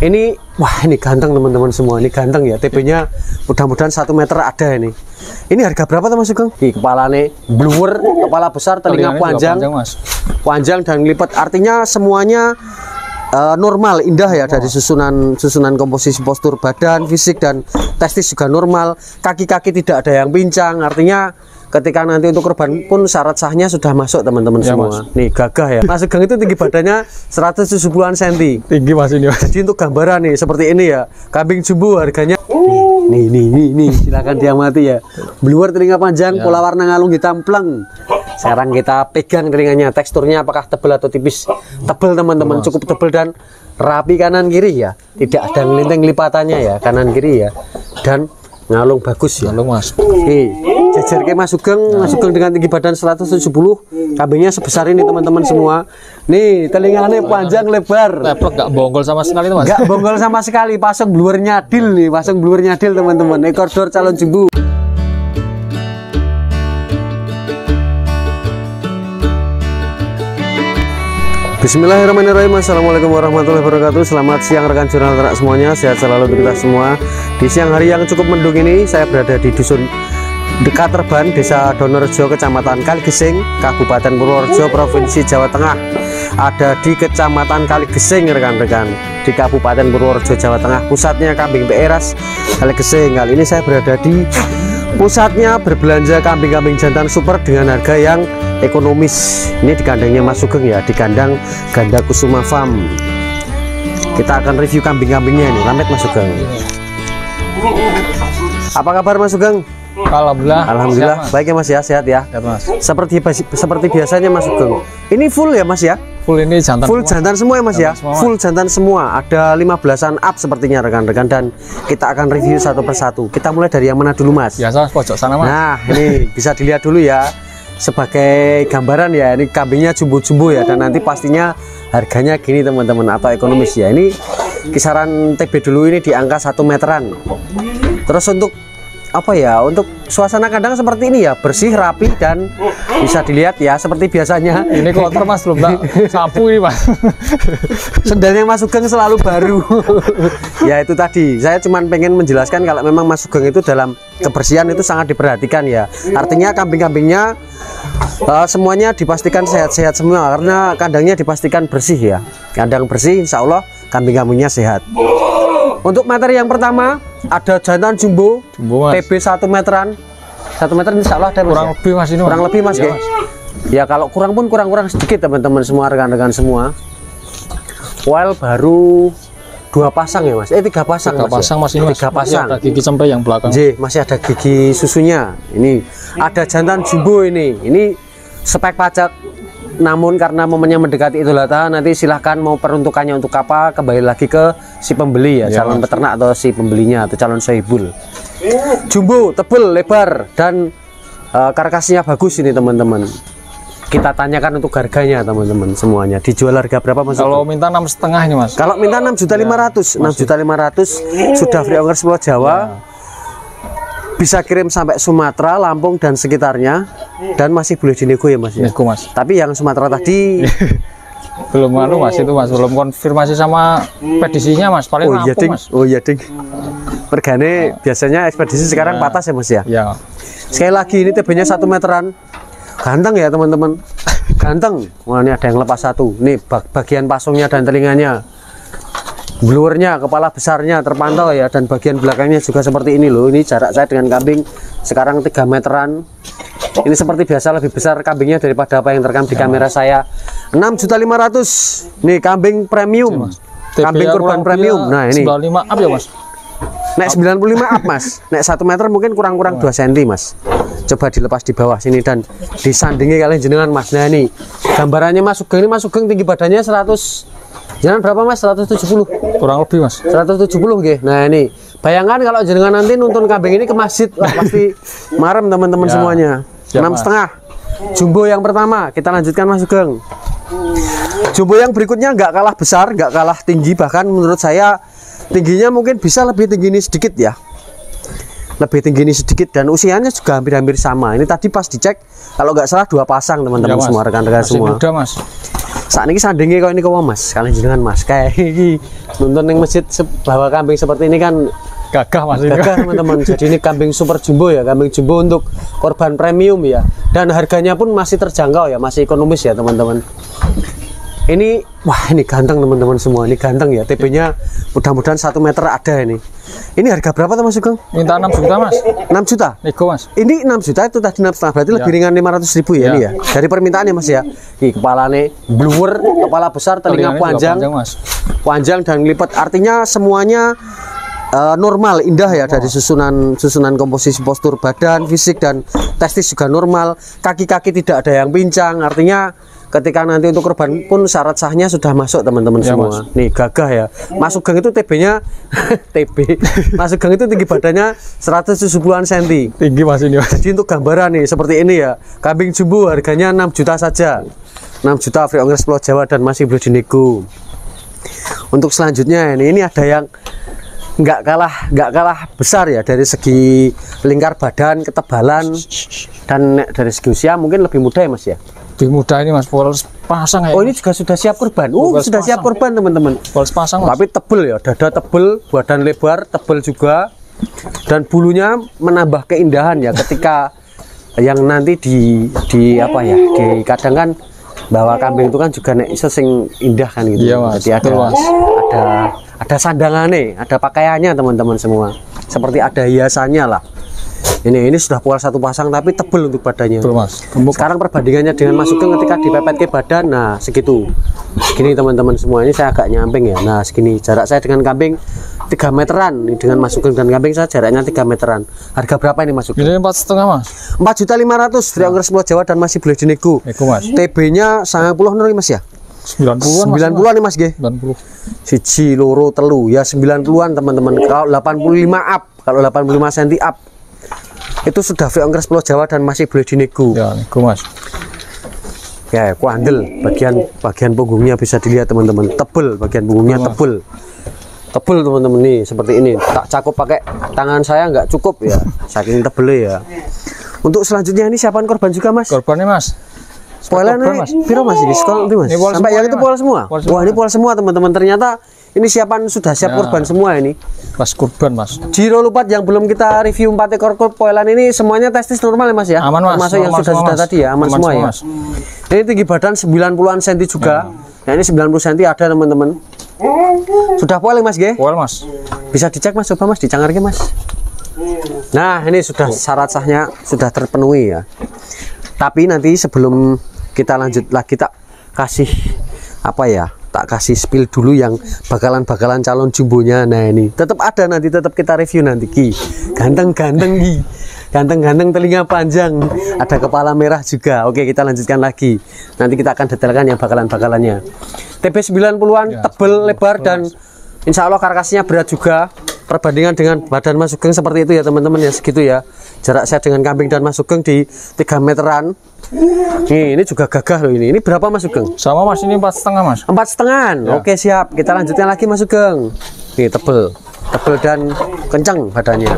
Ini wah ini ganteng teman-teman semua, ini ganteng ya. TP-nya mudah-mudahan 1 meter ada ini. Ini harga berapa tuh Mas Sugeng? Kepalanya blower, kepala besar, telinga panjang, panjang dan lipat. Artinya semuanya normal, indah ya, dari susunan komposisi postur badan, fisik dan testis juga normal. Kaki-kaki tidak ada yang pincang. Artinya ketika nanti untuk kurban pun syarat sahnya sudah masuk teman-teman ya, semua. Mas. Nih gagah ya. Mas Sugeng itu tinggi badannya 170-an cm. Tinggi Mas ini. Jadi untuk gambaran nih seperti ini ya. Kambing jumbo harganya nih silakan diamati ya. Blower, telinga panjang, pola warna ngalung hitam pleng. Sekarang kita pegang telinganya, teksturnya apakah tebal atau tipis? Tebal teman-teman, cukup tebal dan rapi kanan kiri ya. Tidak ada ngelinting lipatannya ya, kanan kiri ya. Dan ngalung bagus ya. Ngalung Mas. Jajar ke Mas Sugeng, Mas Sugeng dengan tinggi badan 170, kambingnya sebesar ini teman-teman semua. Nih telinganya panjang lebar. Leplek, gak bonggol sama sekali Mas. Gak bonggol sama sekali, pasang blower nyadil nih, pasang blower nyadil teman-teman. Ekor dor calon jumbo. Bismillahirrahmanirrahim. Assalamualaikum warahmatullahi wabarakatuh. Selamat siang rekan jurnal ternak semuanya. Sehat selalu untuk kita semua. Di siang hari yang cukup mendung ini, saya berada di dusun dekat Terban, Desa Donorejo, Kecamatan Kaligesing, Kabupaten Purworejo, Provinsi Jawa Tengah. Ada di Kecamatan Kaligesing rekan-rekan, di Kabupaten Purworejo, Jawa Tengah. Pusatnya kambing Peeras Kaligesing. Kali ini saya berada di pusatnya berbelanja kambing-kambing jantan super dengan harga yang ekonomis. Ini di kandangnya Mas Sugeng ya, di kandang Ganda Kusuma Farm. Kita akan review kambing-kambingnya ini. Lamet Mas Sugeng. Apa kabar Mas Sugeng? Alhamdulillah sehat, baik ya Mas ya, sehat ya. Sehat, Mas. Seperti biasanya Mas Sugeng. Ini full ya Mas ya? Full ini jantan. Full semua. Jantan semua ya Mas ya? Semua, full jantan semua. Ada 15-an up sepertinya rekan-rekan, dan kita akan review satu persatu. Kita mulai dari yang mana dulu Mas? Biasa pojok sana Mas. Nah, ini bisa dilihat dulu ya. Sebagai gambaran ya, ini kambingnya jumbo-jumbo ya, dan nanti pastinya harganya gini teman-teman, atau ekonomis ya. Ini kisaran TB dulu ini di angka 1 meteran. Terus untuk apa ya, untuk suasana kandang seperti ini ya, bersih, rapi, dan bisa dilihat ya seperti biasanya. Ini kotor Mas, belum tak sapu ini Mas. Sendalnya Mas Sugeng selalu baru. Ya itu tadi, saya cuma pengen menjelaskan kalau memang Mas Sugeng itu dalam kebersihan itu sangat diperhatikan ya. Artinya kambing-kambingnya semuanya dipastikan sehat-sehat semua, karena kandangnya dipastikan bersih ya. Kandang bersih, insya Allah kambing-kambingnya sehat. Untuk materi yang pertama ada jantan jumbo TB 1 meteran. 1 meter insya Allah ada Mas. Kurang lebih Mas ini. Kurang lebih Mas ya. Ya kalau kurang pun kurang sedikit teman-teman semua, rekan-rekan semua. Well baru 2 pasang ya Mas. 3 pasang. 3 pasang Mas ini. 3 pasang. Ada gigi sampai yang belakang. Masih ada gigi susunya. Ini ada jantan jumbo ini. Ini spek pajak. Namun karena momennya mendekati Idul Adha, nanti silahkan mau peruntukannya untuk apa, kembali lagi ke si pembeli ya, calon peternak atau si pembelinya atau calon sohibul. Jumbo, tebel, lebar, dan karkasnya bagus ini teman-teman. Kita tanyakan untuk harganya teman-teman semuanya. Dijual harga berapa Mas? Kalau minta 6,5 ini Mas. Kalau minta 6.500.000, 6.500.000 sudah free ongkir Pulau Jawa. Bisa kirim sampai Sumatera, Lampung dan sekitarnya, dan masih boleh dinego ya Mas ya. Nego Mas. Tapi yang Sumatera tadi belum Mas, itu Mas belum konfirmasi sama ekspedisinya Mas, paling Lampung Mas. Oh iya ding. Pergane biasanya ekspedisi sekarang patas ya Mas ya. Ya. Sekali lagi ini TB-nya 1 meteran. Ganteng ya teman-teman. Ganteng. Wah ini ada yang lepas satu. Nih bagian pasungnya dan telinganya. Blowernya, kepala besarnya terpantau ya, dan bagian belakangnya juga seperti ini loh. Ini jarak saya dengan kambing sekarang 3 meteran. Ini seperti biasa lebih besar kambingnya daripada apa yang terekam di kamera saya. 6.500.000. Nih kambing premium. Kambing kurban premium. Nah ini 95 up ya Mas. Nek 95 up Mas. Nek 1 meter mungkin kurang-kurang 2 cm Mas. Coba dilepas di bawah sini dan disandingi kalian jenengan Mas. Nah ini gambarannya Mas Sugeng. Ini Mas Sugeng tinggi badannya 100. Jangan berapa Mas? 170. Kurang lebih Mas. 170 nggih. Nah ini bayangkan kalau jenengan nanti nonton kambing ini ke masjid, pasti marem teman-teman semuanya. 6,5. Jumbo yang pertama, kita lanjutkan Mas Sugeng. Jumbo yang berikutnya nggak kalah besar, nggak kalah tinggi, bahkan menurut saya tingginya mungkin bisa lebih tinggi ini sedikit ya. Lebih tinggi ini sedikit, dan usianya juga hampir-hampir sama. Ini tadi pas dicek kalau nggak salah 2 pasang teman-teman semua, rekan-rekan semua. Muda Mas. Saat ini sandingnya kau ini kau mas, kalian jenengan mas, kayak ini nonton yang masjid bawa kambing seperti ini kan gagah mas, gagah teman-teman. Jadi ini kambing super jumbo ya, kambing jumbo untuk korban premium ya, dan harganya pun masih terjangkau ya, masih ekonomis ya teman-teman. Ini wah ini ganteng teman-teman semua, ini ganteng ya, TB-nya mudah-mudahan 1 meter ada ini. Ini harga berapa tuh Mas Sugeng? Minta 6 juta mas. 6 juta? Nego mas. Ini 6 juta itu tadi 6,5, berarti lebih ringan 500.000 ya ini ya. Dari permintaannya Mas ya. Ini kepalanya blower, kepala besar, telinga panjang, panjang dan lipat. Artinya semuanya normal, indah ya, dari susunan komposisi postur badan, fisik dan testis juga normal. Kaki-kaki tidak ada yang pincang, artinya ketika nanti untuk korban pun syarat sahnya sudah masuk teman-teman ya, semua. Mas. Nih gagah ya. Mas Sugeng itu TB-nya Mas Sugeng itu tinggi badannya 170-an cm. Tinggi Mas ini. Jadi untuk gambaran nih seperti ini ya. Kambing jumbo harganya 6 juta saja. 6 juta free ongkir Pulau Jawa dan masih belum dinego. Untuk selanjutnya ini ada yang nggak kalah besar ya, dari segi lingkar badan, ketebalan, dan dari segi usia mungkin lebih muda ya Mas ya. Lebih mudah ini Mas, polos pasang ya. Oh ini juga sudah siap kurban. Sudah siap kurban teman-teman. Polos pasang Mas. Tapi tebel ya, dada tebel, badan lebar, tebel juga, dan bulunya menambah keindahan ya. Ketika yang nanti di apa ya, di kadang kan bawa kambing itu kan juga nek iso sing indah kan gitu. Iya, Mas. Jadi ada sandangannya, ada pakaiannya teman-teman semua. Seperti ada hiasannya lah. Ini sudah pola 1 pasang tapi tebel untuk badannya. Betul, Mas. Sekarang perbandingannya dengan Mas Sugeng ketika dipepet ke badan, nah segitu. Segini teman-teman semua, ini saya agak nyamping ya. Nah segini jarak saya dengan kambing 3 meteran. Ini dengan Mas Sugeng dan kambing saya jaraknya 3 meteran. Harga berapa ini Mas Sugeng? Ini 4,5 Mas. 4.500.000 free ongkir Pulau Jawa dan masih boleh dinego. Mas. TB-nya 90 nih Mas ya. 90-an 90-an nih Mas G. 90. Siji loro telu ya 90-an teman-teman. Kalau 85 up, kalau 85 cm up itu sudah free ongkir Pulau Jawa dan masih boleh dinego. Ya, nego Mas. Ya, kuandel bagian punggungnya bisa dilihat teman-teman, tebel, bagian punggungnya tebel teman-teman nih seperti ini. Tak cakup pakai tangan saya nggak cukup ya, saking tebelnya ya. Untuk selanjutnya ini siapaan korban juga Mas? Korbannya Mas. Poelnya piro Mas ini? Sekolah Mas. Sampai yang itu pola semua. Wah ini pola semua teman-teman. Ternyata ini sudah siap korban semua ini. Pas kurban Mas. Giro lupat yang belum kita review 4 ekor poelan ini semuanya testis normal ya Mas ya. Aman Mas. Termasuk yang sudah tadi ya, aman semua ya. Mas. Ini tinggi badan 90-an cm juga. Nah ini 90 cm ada teman-teman. Sudah poel Mas G? Poel Mas. Bisa dicek Mas, coba Mas dicangarke Mas. Nah ini sudah syarat sahnya sudah terpenuhi ya. Tapi nanti sebelum kita lanjut lagi tak kasih apa ya, tak kasih spill dulu yang bakalan calon jumbonya. Nah ini tetap ada nanti, tetap kita review nanti Ki. Ganteng-ganteng Ki, ganteng-ganteng, telinga panjang, ada kepala merah juga. Oke kita lanjutkan lagi, nanti kita akan detailkan yang bakalannya. TB 90-an ya, tebel, lebar, dan insya Allah karkasnya berat juga. Perbandingan dengan badan Mas Sugeng seperti itu ya teman-teman ya, segitu ya. Jarak saya dengan kambing dan Mas Sugeng di 3 meteran. Ini juga gagah loh ini. Ini berapa Mas Sugeng? Sama Mas, ini 4,5 Mas. 4,5. Ya. Oke siap. Kita lanjutkan lagi Mas Sugeng. Ini tebel dan kencang badannya.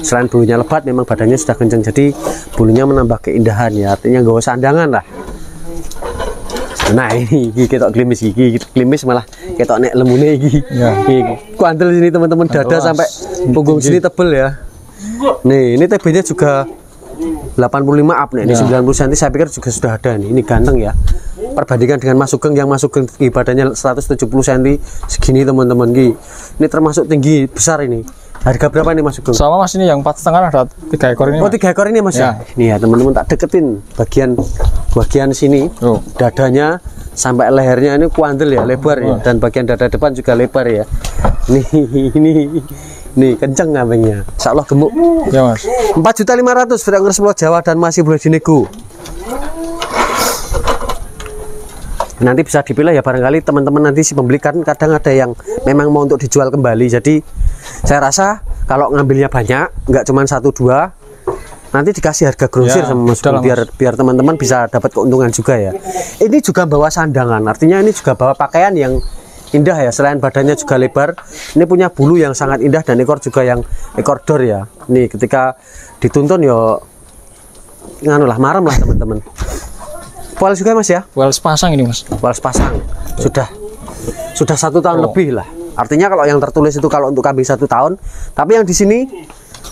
Selain bulunya lebat, memang badannya sudah kencang. Jadi bulunya menambah keindahan ya. Artinya nggak usah sandangan lah. Nah ini ketok klimis malah ketok nek lemune iki. Ya. Kuandel sini teman-teman, dada sampai punggung sini tebel ya. Nih ini TB-nya juga 85 up nih, ini 90 cm saya pikir juga sudah ada nih. Ini ganteng ya. Perbandingan dengan Mas Sugeng yang Mas Sugeng badannya 170 cm segini teman-teman Ki. Ini termasuk tinggi besar ini. Harga berapa nih Mas Sugeng? Sama Mas, ini yang 4,5 ada 3 ekor ini. Oh 3 ekor ini Mas ya. Nih ya teman-teman, tak deketin bagian sini. Dadanya sampai lehernya ini kuandel ya, lebar ya, dan bagian dada depan juga lebar ya. Nih kenceng kambingnya, insya Allah gemuk ya Mas. 4.500.000 free ongkir Pulau Jawa dan masih boleh dinego. Nanti bisa dipilih ya, barangkali teman-teman nanti si pembeli kan kadang ada yang memang mau untuk dijual kembali. Jadi saya rasa kalau ngambilnya banyak, nggak cuma 1-2, nanti dikasih harga grosir ya, sama Mas Sugeng, biar teman-teman bisa dapat keuntungan juga ya. Ini juga bawa sandangan, artinya ini juga bawa pakaian yang indah ya. Selain badannya juga lebar, ini punya bulu yang sangat indah dan ekor juga yang ekor dor ya. Nih ketika dituntun yo nganu lah, marem lah teman-teman. Poel juga Mas ya? Poel sepasang ini Mas. Poel sepasang. Sudah 1 tahun lebih lah. Artinya kalau yang tertulis itu kalau untuk kambing 1 tahun, tapi yang di sini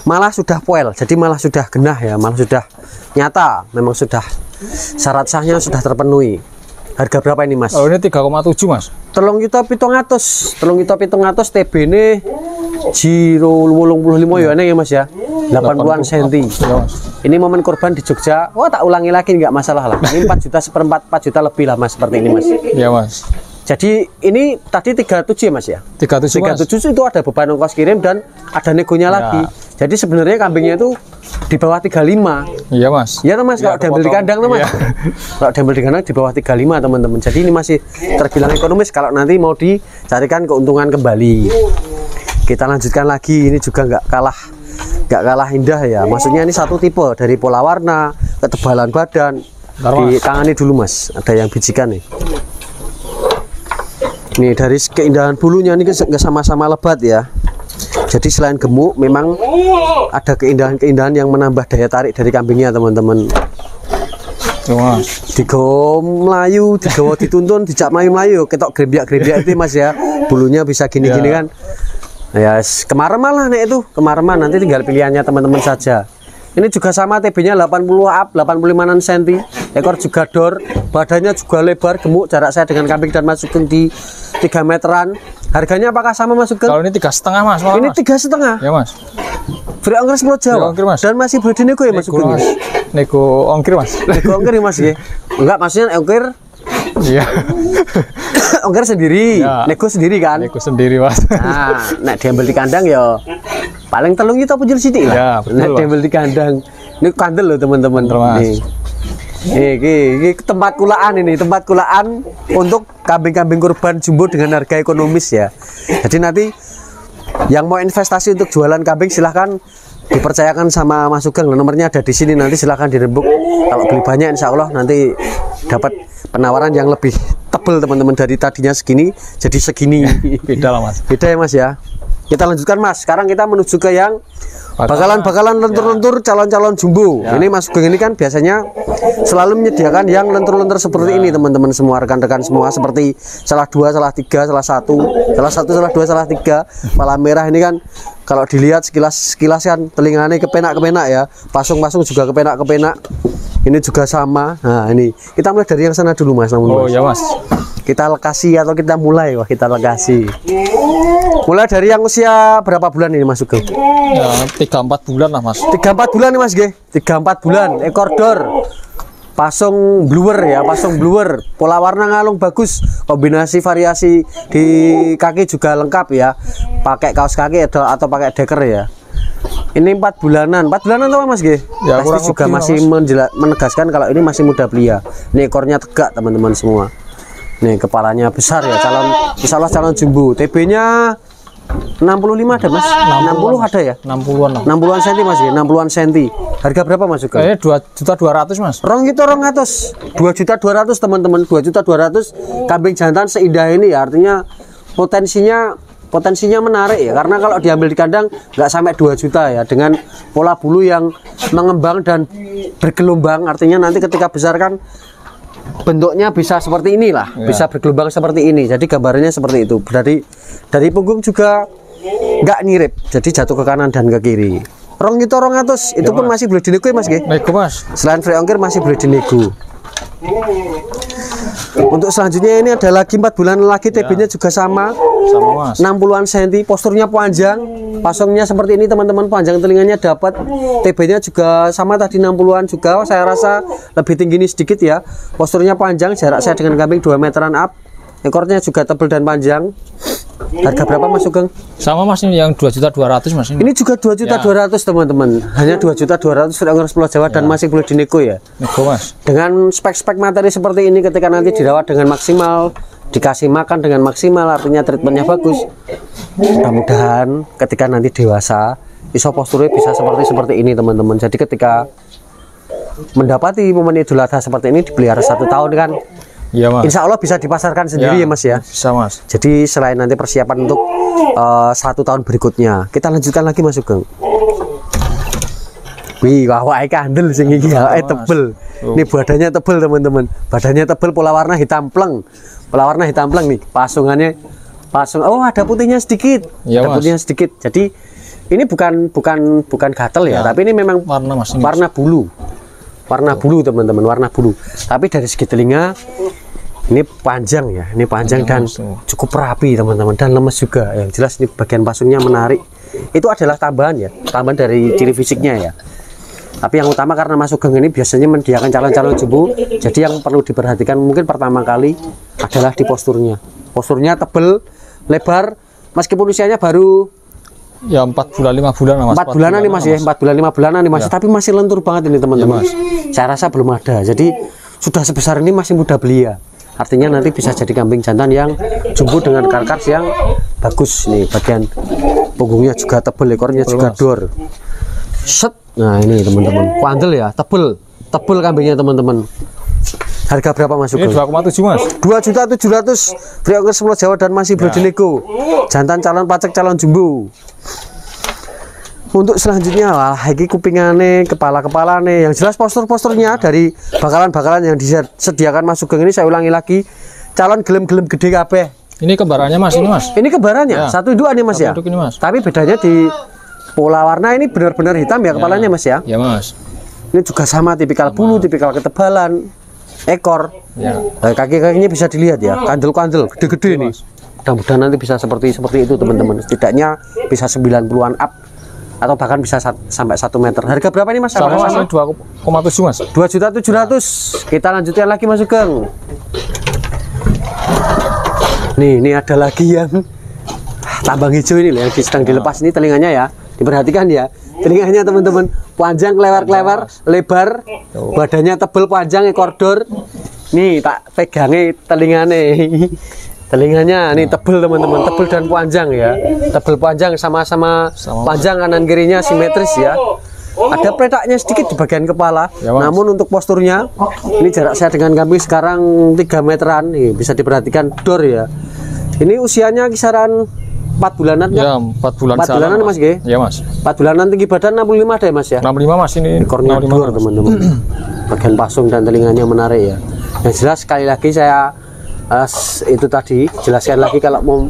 malah sudah poel, jadi malah sudah genah ya, malah sudah nyata, memang sudah syarat sahnya sudah terpenuhi. Harga berapa ini Mas? Oh ini 3,7 Mas. 3.700 TB ini Giro 85 ya Mas ya, 80-an senti. Ini momen kurban di Jogja. Wah tak ulangi lagi nggak masalah lah. Ini 4 juta seperempat, 4 juta lebih lah Mas, seperti ini Mas. Iya Mas. Jadi ini tadi 37 ya Mas ya? 37 itu ada beban ongkos kirim dan ada negonya lagi. Jadi sebenarnya kambingnya itu di bawah 35. Iya Mas. Iya Mas, kalau diambil di kandang Mas. Kalau diambil di kandang di bawah 35 teman-teman. Jadi ini masih terbilang ekonomis kalau nanti mau dicarikan keuntungan kembali. Kita lanjutkan lagi, ini juga nggak kalah indah ya. Maksudnya ini satu tipe dari pola warna, ketebalan badan. Ditangani dulu Mas, ada yang bijikan nih. Nih dari keindahan bulunya ini nggak sama-sama lebat ya. Jadi selain gemuk, memang ada keindahan-keindahan yang menambah daya tarik dari kambingnya teman-teman. Digawa melayu, digawa dituntun, dijak melayu, ketok grebiak-grebiak itu Mas ya. Bulunya bisa gini-gini kan. Ya kemareman lah nek itu, kemareman nanti tinggal pilihannya teman-teman saja. Ini juga sama TB-nya 80 up, 85 cm, ekor juga dor, badannya juga lebar, gemuk. Jarak saya dengan kambing dan Mas Sugeng di 3 meteran. Harganya apakah sama Mas Sugeng? Kalau ini 3,5 Mas. Ini 3,5. Ya Mas. Free ongkir Pulau Jawa. Ongkir, Mas. Dan masih boleh dinego ya Mas Sugeng? Nego ongkir Mas. Nego ongkir ya Mas ya? Enggak, maksudnya ongkir. Iya. Ongkir sendiri, ya. Nego sendiri kan? Nego sendiri Mas. Nah, nek diambil di kandang ya paling telung itu apa sithik lah. Ya, betul. Nek diambil di kandang. Ini kandel loh teman-teman. Ini tempat kulaan ini, tempat kulaan untuk kambing-kambing kurban jumbo dengan harga ekonomis ya. Jadi nanti yang mau investasi untuk jualan kambing silahkan dipercayakan sama Mas Sugeng. Nomornya ada di sini, nanti silahkan dirembuk. Kalau beli banyak insya Allah nanti dapat penawaran yang lebih tebel teman-teman, dari tadinya segini jadi segini. Beda lah Mas. Beda ya Mas ya. Kita lanjutkan Mas. Sekarang kita menuju ke yang bakalan lentur-lentur calon-calon jumbo. Ya. Ini Mas Sugeng ini kan biasanya selalu menyediakan yang lentur-lentur seperti ini teman-teman semua, rekan-rekan semua, seperti salah 2, salah 3, salah 1, salah 2, salah 3. Kepala merah ini kan kalau dilihat sekilas kan telinganya kepenak-kepenak ya. Pasung-pasung juga kepenak-kepenak. Ini juga sama. Nah, ini kita mulai dari yang sana dulu Mas. Oh ya Mas. Kita lokasi atau kita mulai? Wah, kita lokasi. Mulai dari yang usia berapa bulan ini Mas Sugeng? Ya, 3-4 bulan lah Mas. 3-4 bulan nih Mas G. 3-4 bulan. Ekor dor. Pasung bluer ya, pasung bluer. Pola warna ngalung bagus. Kombinasi variasi di kaki juga lengkap ya. Pakai kaos kaki atau pakai deker ya. Ini 4 bulanan. 4 bulanan tuh Mas G. Ya, pasti juga masih menegaskan kalau ini masih muda belia. Ini ekornya tegak teman-teman semua. Nih kepalanya besar ya, insya Allah calon jumbo. TB-nya 65 ada Mas? 60 ada ya? 60-an. 60-an senti Mas ya, 60-an senti. Harga berapa Mas Sugeng? Kayaknya 2.200.000 Mas. Rong itu 200. 2.200.000 teman-teman, 2.200.000 kambing jantan seindah ini ya. Artinya potensinya menarik ya, karena kalau diambil di kandang nggak sampai 2 juta ya, dengan pola bulu yang mengembang dan bergelombang. Artinya nanti ketika besar kan bentuknya bisa seperti inilah ya. Bisa bergelombang seperti ini. Jadi gambarnya seperti itu. Dari punggung juga nggak nyirip, jadi jatuh ke kanan dan ke kiri. Rong itu 200 itu ya, pun Mas. Masih boleh dinego ya Mas G? Nego Mas. Selain free ongkir masih boleh dinego. Untuk selanjutnya ini ada lagi 4 bulan lagi, TB-nya juga sama Mas. 60-an senti, posturnya panjang, pasungnya seperti ini teman-teman, panjang telinganya dapat. TB-nya juga sama tadi 60-an juga, saya rasa lebih tinggi ini sedikit ya. Posturnya panjang, jarak saya dengan kambing 2 meteran up. Ekornya juga tebal dan panjang. Harga berapa Mas Sugeng? Sama Mas, ini yang 2.200.000 Mas ini. Ini juga 2.200.000 teman-teman. Hanya 2.200.000 free ongkir Pulau Jawa dan masih boleh dinego ya. Nego Mas. Dengan spek-spek materi seperti ini, ketika nanti dirawat dengan maksimal, dikasih makan dengan maksimal, artinya treatmentnya bagus. Mudah-mudahan ketika nanti dewasa, iso posturnya bisa seperti ini teman-teman. Jadi ketika mendapati momen Idul Adha seperti ini, dipelihara 1 tahun kan. Iya Mas. Insya Allah bisa dipasarkan sendiri ya Mas ya. Bisa Mas. Jadi selain nanti persiapan untuk 1 tahun berikutnya, kita lanjutkan lagi Mas Sugeng. Wih, awake kandel sing iki awake tebel. Ini badannya tebel teman-teman. Badannya tebel, pola warna hitam pleng. Pola warna hitam pleng nih. Pasungannya oh ada putihnya sedikit. Ya, ada putihnya sedikit. Jadi ini bukan gatel ya, tapi ini memang warna bulu. Warna bulu teman-teman, warna bulu. Tapi dari segi telinga ini panjang ya. Ini panjang dan cukup rapi teman-teman, dan lemes juga. Yang jelas ini bagian pasungnya menarik. Itu adalah tambahan ya, tambahan dari ciri fisiknya ya. Tapi yang utama karena Mas Sugeng ini biasanya menyediakan calon-calon jumbo, jadi yang perlu diperhatikan mungkin pertama kali adalah di posturnya. Posturnya tebel, lebar, meskipun usianya baru ya 4 bulan 5 bulan Mas. 4 bulanan nih Mas ya, 4 bulan 5 bulanan nih Mas, tapi masih lentur banget ini teman-teman. Saya rasa belum ada. Jadi sudah sebesar ini masih muda belia. Artinya nanti bisa jadi kambing jantan yang jumbo dengan karkas yang bagus nih. Bagian punggungnya juga tebel, ekornya juga dor. Set. Nah ini teman-teman, kuandel ya, tebel kambingnya teman-teman. Harga berapa Mas Sugeng? Ini 2,7 Mas. 2.700.000 free ongkir semua Jawa dan masih berdinego. Jantan calon pacek calon jumbo. Untuk selanjutnya lah, ini kupingane, kepala-kepalane. Yang jelas posturnya dari bakalan-bakalan yang disediakan Mas Sugeng ini saya ulangi lagi, calon gelem-gelem gede kabeh. Ini kembarannya Mas, ini Mas. Ini kembarannya, satu induk nih Mas ya. Ini, Mas. Tapi bedanya di pola warna ini benar-benar hitam ya kepalanya Mas ya. Ya Mas. Ini juga sama tipikal bulu, tipikal ketebalan ekor. Ya. Kaki-kakinya bisa dilihat ya, kandel-kandel, gede-gede nih. Mudah-mudahan nanti bisa seperti itu teman-teman. Setidaknya bisa 90-an up atau bahkan bisa sampai 1 meter. Harga berapa nih Mas? Sama Mas, 2,7 Mas. 2.700.000. Kita lanjutkan lagi Mas Sugeng. Nih, ini ada lagi yang tambang hijau ini loh, yang sedang dilepas ini telinganya ya. Diperhatikan ya, telinganya teman-teman, panjang, kelewar-kelewar, lebar, badannya tebel, panjang, ekor dor. Nih tak pegangi telinganya nih tebel teman-teman, tebel dan panjang ya, tebel panjang sama-sama panjang, kanan kirinya simetris ya. Ada petaknya sedikit di bagian kepala ya, namun untuk posturnya ini jarak saya dengan kambing sekarang 3 meteran nih, bisa diperhatikan dor ya. Ini usianya kisaran 4 bulanan ya, 4 bulanan Mas G. Ya Mas. 4 bulanan, tinggi badan 65 deh Mas ya. 65 Mas, ini ekornya dor teman-teman. Bagian pasung dan telinganya menarik ya. Yang jelas sekali lagi saya itu tadi jelaskan lagi, kalau mau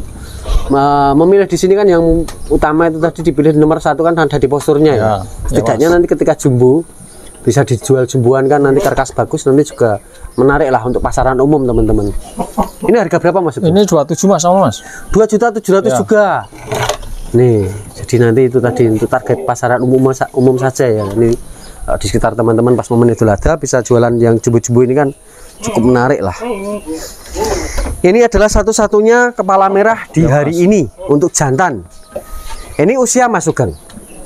memilih di sini kan yang utama itu tadi dipilih nomor 1 kan ada di posturnya ya. Setidaknya nanti ketika jumbo bisa dijual jumbuan kan, nanti karkas bagus, nanti juga menarik lah untuk pasaran umum teman-teman. Ini harga berapa Mas? Ini 27 Mas, sama Mas. 2.700.000 juga. Nih, jadi nanti itu tadi untuk target pasaran umum saja ya. Ini di sekitar teman-teman pas momen Idul Adha bisa jualan yang jumbo-jumbo ini kan cukup menarik lah. Ini adalah satu-satunya kepala merah di hari ini untuk jantan. Ini usia Mas Sugeng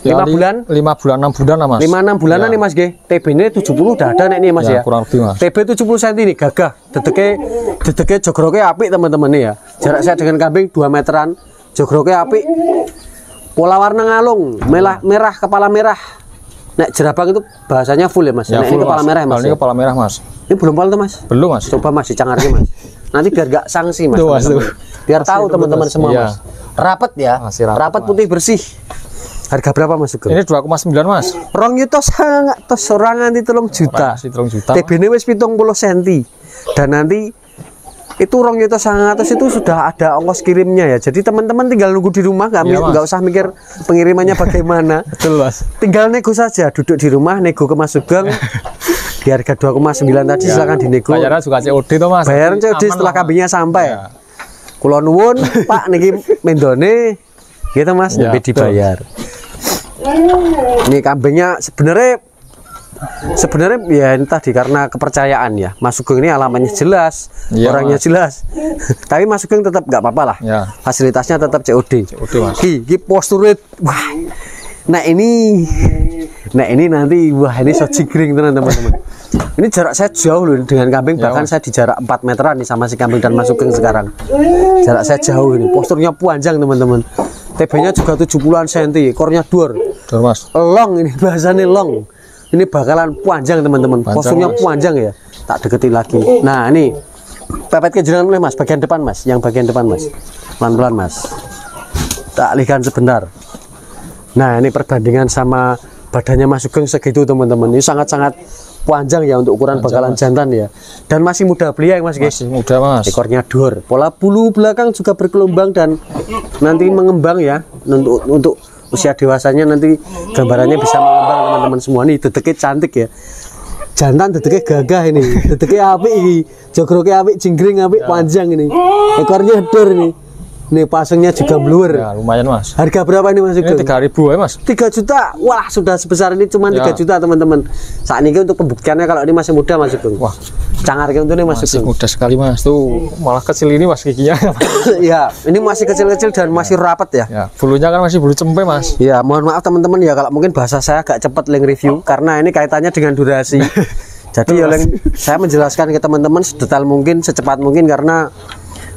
5 bulan? 5 bulan 6 bulan lah Mas. 5-6 bulanan nih Mas G. TB ini 70 udah ada nih Mas ya. Kurang lebih Mas. TB 70 cm nih, gagah. Dedeke jogroke apik teman-teman nih ya. Jarak saya dengan kambing 2 meteran. Jogroke apik. Pola warna ngalung, merah kepala merah. Nek jerabang itu bahasanya full ya Mas. Ya, full, ini kepala Mas. merah ya Mas. Ini kepala merah Mas. Ini belum pal tuh Mas? Belum Mas. Coba Mas dicangarke Mas. Nanti biar gak sanksi Mas. Tuh, Mas tuh. Biar tahu teman-teman semua iya. Mas. Rapet ya. Rapet putih bersih. Harga berapa Mas Sugeng? Ini 2,9 Mas. Rong yuto sangat tos sorangan di 3 juta. TB ini wis 70 cm. Dan nanti itu rong yuto 100 itu sudah ada ongkos kirimnya ya. Jadi teman-teman tinggal nunggu di rumah, nggak usah mikir pengirimannya bagaimana. Betul Mas. Tinggal nego saja, duduk di rumah nego ke Mas Sugeng. Di harga 2,9 tadi silakan dinego. Bayarnya juga COD tuh Mas. Bayaran COD setelah kambingnya sampai. Ya. Kulo nuwun Pak niki mendone gitu Mas, ya, lebih dibayar. Ini kambingnya sebenarnya ya ini tadi karena kepercayaan ya. Mas Sugeng ini alamatnya jelas, ya, orangnya Mas. Jelas. Tapi Mas Sugeng tetap nggak apa-apa lah. Ya. Fasilitasnya tetap COD. Mas. Ki posturnya wah. Nah ini nanti wah ini so jigring teman-teman. Ini jarak saya jauh loh dengan kambing, ya, bahkan Mas. Saya di jarak 4 meteran nih sama si kambing dan Mas Sugeng sekarang. Jarak saya jauh ini, posturnya panjang teman-teman. TB-nya juga 70-an cm, ekornya dor Mas. Long ini bahasanya long. Ini bakalan panjang teman-teman. Posturnya panjang ya. Tak deketin lagi. Nah, ini pepet kejenengan oleh Mas, bagian depan Mas, yang bagian depan Mas. Pelan-pelan Mas. Tak alihkan sebentar. Nah, ini perbandingan sama badannya Mas Sugeng segitu teman-teman. Ini sangat-sangat panjang ya untuk ukuran bakalan jantan ya. Dan masih muda belia Mas. Masih muda Mas. Ekornya dor. Pola bulu belakang juga bergelombang dan nanti mengembang ya. Untuk usia dewasanya nanti gambarannya bisa mengembang teman-teman semua. Nih dedeknya cantik ya. Jantan dedeknya gagah ini. Dedeknya apik ini. Jogroknya apik, jingkring apik, panjang ini. Ekornya dor ini. Nih pasangnya juga blur. Ya, lumayan Mas. Harga berapa ini Mas Sugeng? Ini 3.000 ya Mas. 3 juta. Wah, sudah sebesar ini cuma 3 juta teman-teman. Saat ini untuk pembuktiannya kalau ini masih muda Mas Sugeng. Wah, cangar kayak untuk ini Mas Sugeng. Muda sekali Mas. Tuh malah kecil ini Mas giginya. Ya, ini masih kecil-kecil dan masih rapat ya. Ya, bulunya kan masih bulu cempe Mas. Ya, mohon maaf teman-teman ya kalau mungkin bahasa saya agak cepat link review karena ini kaitannya dengan durasi. Jadi ya saya menjelaskan ke teman-teman sedetail mungkin, secepat mungkin karena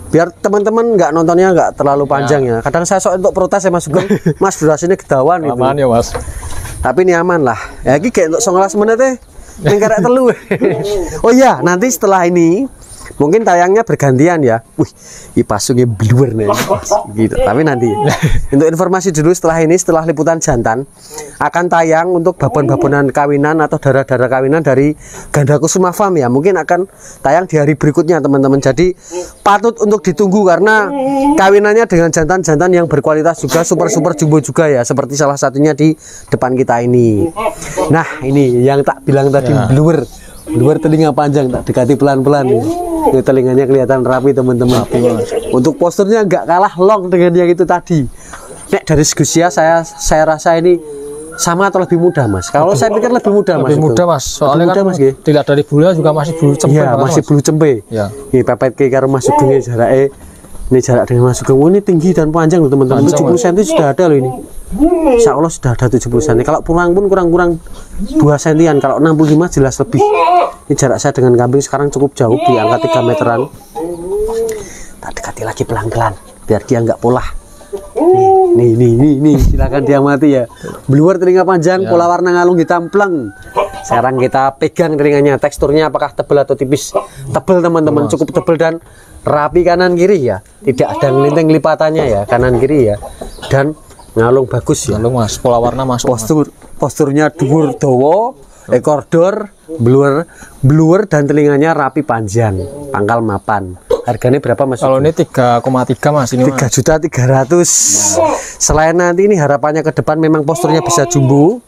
biar teman-teman nggak nontonnya nggak terlalu panjang ya. Kadang saya sok untuk protes ya Mas Sugeng. Mas durasinya kedawan gitu. Aman ya Mas. Tapi ini aman lah. Ya ini kayak untuk 19 menit ning karek telu. Oh iya, nanti setelah ini mungkin tayangnya bergantian ya. Wih, ini pasungnya blur nih. Gitu. Tapi nanti untuk informasi dulu setelah ini, setelah liputan jantan akan tayang untuk babon-babonan kawinan atau darah-darah kawinan dari Ganda Kusuma Farm ya. Mungkin akan tayang di hari berikutnya teman-teman. Jadi patut untuk ditunggu karena kawinannya dengan jantan-jantan yang berkualitas juga, super jumbo juga ya. Seperti salah satunya di depan kita ini. Nah, ini yang tak bilang tadi blur. Blur telinga panjang, tak dekati pelan-pelan. Ini telinganya kelihatan rapi teman-teman. Untuk posturnya nggak kalah long dengan yang itu tadi. Nek dari segi usia saya rasa ini sama atau lebih muda Mas. Kalau saya pikir lebih muda Mas. Lebih muda Mas. Soalnya kan dilihat dari bulunya juga masih bulu cempe. Iya, masih bulu cempe. Ya. Ini pepet ke karo Mas Sugeng jaraknya. Ini jarak dengan Mas Sugeng. Oh, ini tinggi dan panjang loh teman-teman. 70 cm sudah ada loh ini. Insya Allah sudah ada 70 cm. Kalau kurang pun kurang 2 cm. Kalau 65 jelas lebih. Ini jarak saya dengan kambing sekarang cukup jauh di angka 3 meteran. Tak dekati lagi pelan-pelan biar dia nggak pola. Nih, silakan dia mati ya. Blur telinga panjang, pola warna ngalung hitam pleng. Sekarang kita pegang telinganya, teksturnya apakah tebal atau tipis? Tebal teman-teman, cukup tebal dan rapi kanan kiri ya. Tidak ada ngelinting lipatannya ya, kanan kiri ya. Dan ngalung bagus ya. Ngalung Mas, pola warna masuk. Posturnya dhuwur dawa, ekor dor, blur dan telinganya rapi panjang, pangkal mapan. Harganya berapa Mas? Kalau ini 3,3 Mas, ini 3.300.000. Selain nanti ini harapannya ke depan memang posturnya bisa jumbo.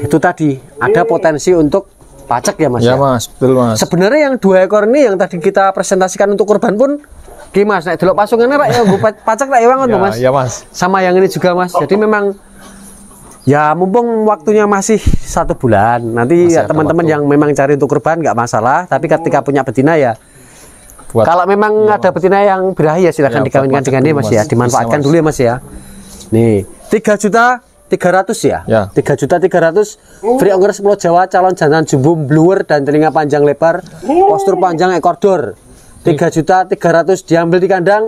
Itu tadi ada potensi untuk pacak ya Mas. Ya Mas, betul Mas. Sebenarnya yang 2 ekor ini yang tadi kita presentasikan untuk kurban pun Mas, nek delok pasungannya Pak ya pacak tak ewang untuk Mas. Ya Mas. Sama yang ini juga Mas. Jadi memang ya mumpung waktunya masih 1 bulan. Nanti ya teman-teman yang memang cari untuk kurban nggak masalah. Tapi ketika punya betina ya kalau memang ada betina yang birahi ya silahkan dikawinkan dengan dia Mas ya. Dimanfaatkan dulu ya Mas ya. Nih 3.300.000 ya. 3.300.000 free ongkir Pulau Jawa, calon jantan jumbo blur dan telinga panjang lebar, postur panjang, ekor dor. 3.300.000 diambil di kandang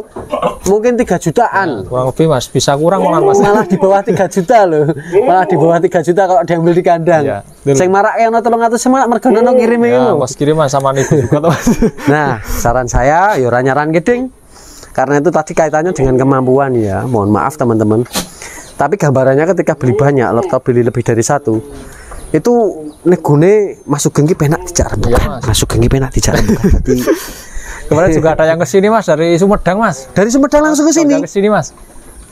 mungkin 3 jutaan. Kurang lebih Mas, bisa kurang Mas. Malah di bawah 3 juta loh. Malah di bawah 3 juta kalau diambil di kandang. Ya, sing marak yang 300 semak mergono ngirim ya, Mas kirim Mas sama niku juga Mas. Nah, saran saya ya ora nyaran gedeng. Karena itu tadi kaitannya dengan kemampuan ya. Mohon maaf teman-teman. Tapi gambarannya ketika beli banyak atau beli lebih dari 1 itu negone Mas Sugeng ki penak dijak rembukan. Mas Sugeng ki penak dijak rembukan. Kemarin juga ada yang kesini Mas dari Sumedang Mas. Dari Sumedang langsung ke sini. Ke sini Mas.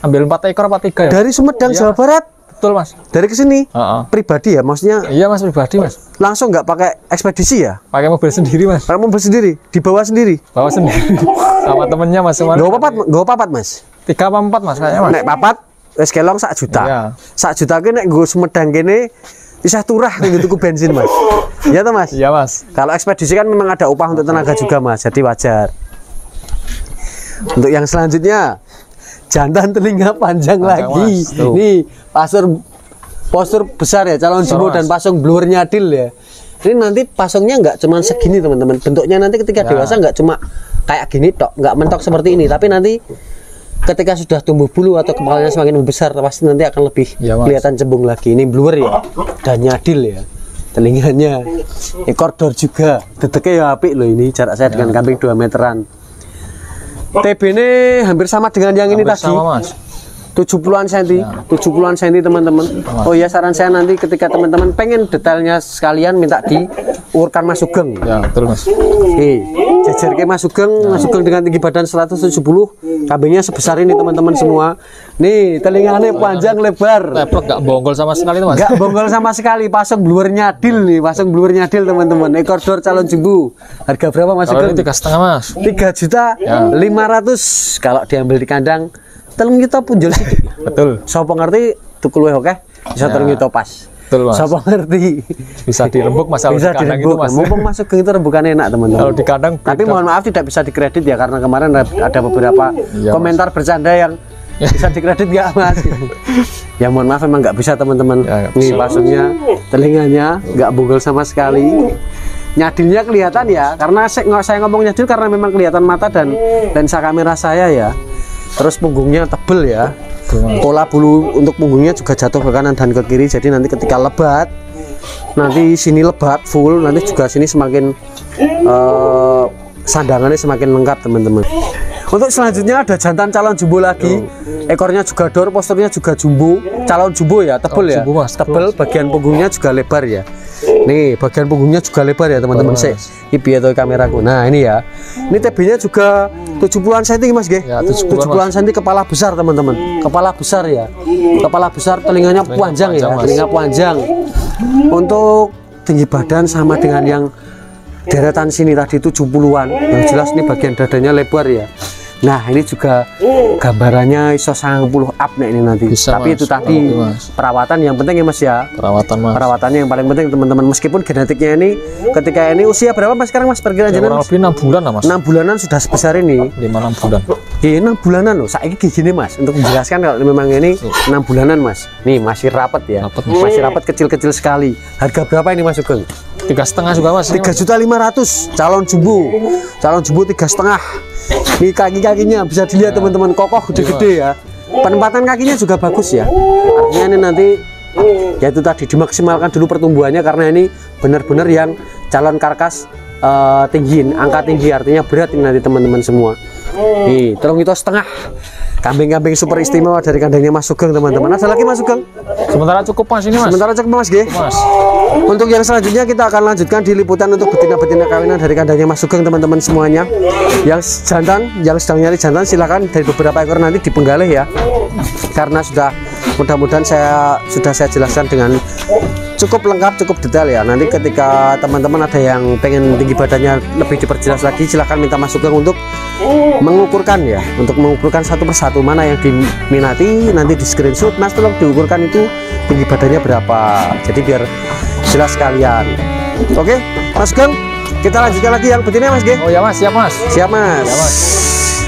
Ambil 4 ekor apa 3 ya? Dari Sumedang Jawa Barat. Betul Mas. Dari ke sini. Pribadi ya maksudnya? Iya Mas, pribadi Mas. Langsung nggak pakai ekspedisi ya? Pakai mobil sendiri Mas. Pakai mobil sendiri, dibawa sendiri. Bawa sendiri. Sama temennya Mas. Gak papat Mas. 3 apa 4 Mas kayaknya Mas. Nek papat wis kelong 1 juta. Iya. 1 juta ki nek nggo Sumedang kene bisa turah nih tuku bensin Mas. Iya toh Mas? Iya Mas. Kalau ekspedisi kan memang ada upah untuk tenaga juga Mas, jadi wajar. Untuk yang selanjutnya jantan telinga panjang lagi. Nih postur besar ya, calon jumbo dan pasung blur nyadil ya. Ini nanti pasungnya nggak cuma segini teman-teman. Bentuknya nanti ketika dewasa nggak cuma kayak gini tok, nggak mentok seperti ini, tapi nanti ketika sudah tumbuh bulu atau kepalanya semakin membesar pasti nanti akan lebih kelihatan cembung lagi. Ini blur ya dan nyadil ya. Telinganya ekor dor juga. Dedeknya ya apik loh ini. Jarak saya dengan kambing 2 meteran. TB ini hampir sama dengan yang ini tadi. Sama Mas. 70-an senti, 70-an senti teman-teman. Oh ya, saran saya nanti ketika teman-teman pengen detailnya sekalian minta diurkan Mas Sugeng. Ya, betul Mas. Oke, jajar ke Mas Sugeng, Mas Sugeng dengan tinggi badan 170, kambingnya sebesar ini teman-teman semua. Nih, telinganya panjang lebar. Leplek, gak bonggol sama sekali tuh Mas. Gak bonggol sama sekali, pasang bluer nyadil nih, pasang bluer nyadil teman-teman. Ekor dor calon jumbo. Harga berapa Mas Sugeng? 3,5 Mas. 3.500.000 kalau diambil di kandang. Telung kita pun jual sedikit. Betul. Sopo ngerti tuku luwih oke? Bisa telung kita pas. Betul Mas. Sopo ngerti? Bisa dirembuk Mas, kalau Bisa di kandang itu dirembuk. Mas. Mumpung masuk geng itu rembukannya enak teman-teman. Kalau di kandang Tapi mohon maaf tidak bisa dikredit ya, karena kemarin ada beberapa komentar bercanda yang bisa dikredit nggak Mas? Ya mohon maaf memang nggak bisa teman-teman. Ya, nih pasungnya, telinganya nggak bonggol sama sekali. Nyadilnya kelihatan ya, karena saya ngomong nyadil karena memang kelihatan mata dan lensa kamera saya ya. Terus punggungnya tebel ya. Pola bulu untuk punggungnya juga jatuh ke kanan dan ke kiri, jadi nanti ketika lebat, nanti sini lebat full, nanti juga sini semakin sandangannya semakin lengkap teman-teman. Untuk selanjutnya ada jantan calon jumbo lagi. Ekornya juga dor, posturnya juga jumbo, calon jumbo ya, tebel ya, tebel. Bagian punggungnya juga lebar ya. Nih, bagian punggungnya juga lebar ya teman-teman. Ibi atau kameraku. Nah ini ya, ini TB-nya juga 70-an cm Mas G. Ya, 70-an cm, kepala besar teman-teman. Kepala besar ya, kepala besar, telinganya panjang ya, telinga panjang. Untuk tinggi badan sama dengan yang deretan sini tadi 70-an. Yang jelas ini bagian dadanya lebar ya. Nah ini juga gambarannya ISO 90 up nih ini nanti. Bisa, tapi Mas. itu tadi perawatan yang penting ya Mas ya. Perawatan Mas. Perawatannya yang paling penting teman-teman. Meskipun genetiknya ini ketika ini usia berapa Mas sekarang Mas perkiraan Ya, kurang lebih 6 bulan lah Mas. 6 bulanan sudah sebesar ini. 5-6 bulan. Iya 6 bulanan loh. Saya ini gini Mas, untuk menjelaskan kalau memang ini 6 bulanan Mas. Nih masih rapat ya. Masih rapat, kecil-kecil sekali. Harga berapa ini Mas Sugeng? 3,5 juga Mas. 3.500.000 calon jumbo. Calon jumbo 3,5. Nih kaki-kakinya bisa dilihat teman-teman, kokoh gede-gede ya. Penempatan kakinya juga bagus ya. Artinya ini nanti ya itu tadi dimaksimalkan dulu pertumbuhannya, karena ini benar-benar yang calon karkas tinggi, angka tinggi, artinya berat ini nanti teman-teman semua. Nih, 3,5 kambing-kambing super istimewa dari kandangnya Mas Sugeng teman-teman. Ada lagi Mas Sugeng? Sementara cukup Mas ini Mas. Sementara cukup Mas G. Mas. Untuk yang selanjutnya kita akan lanjutkan di liputan untuk betina-betina kawinan dari kandangnya Mas Sugeng teman-teman semuanya. Yang jantan, yang sedang nyari jantan silakan dari beberapa ekor nanti dipenggalih ya. Karena sudah mudah-mudahan sudah saya jelaskan dengan cukup lengkap, cukup detail ya. Nanti ketika teman-teman ada yang pengen tinggi badannya lebih diperjelas lagi, silahkan minta Mas Sugeng untuk mengukurkan ya, untuk mengukurkan satu persatu mana yang diminati, nanti di screenshot Mas, tolong diukurkan itu tinggi badannya berapa, jadi biar jelas sekalian. Oke Mas Sugeng, kita lanjutkan lagi yang betina Mas G. Oh ya Mas, siap Mas. Siap Mas. Ya, Mas.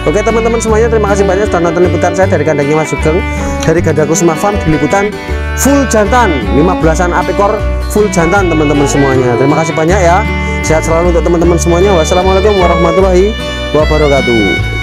Oke teman-teman semuanya, terima kasih banyak sudah nonton liputan saya dari kandangnya Mas Sugeng, dari Gadaku Smart Farm, di liputan full jantan 15-an apekor full jantan teman-teman semuanya. Terima kasih banyak ya, sehat selalu untuk teman-teman semuanya. Wassalamualaikum warahmatullahi wabarakatuh.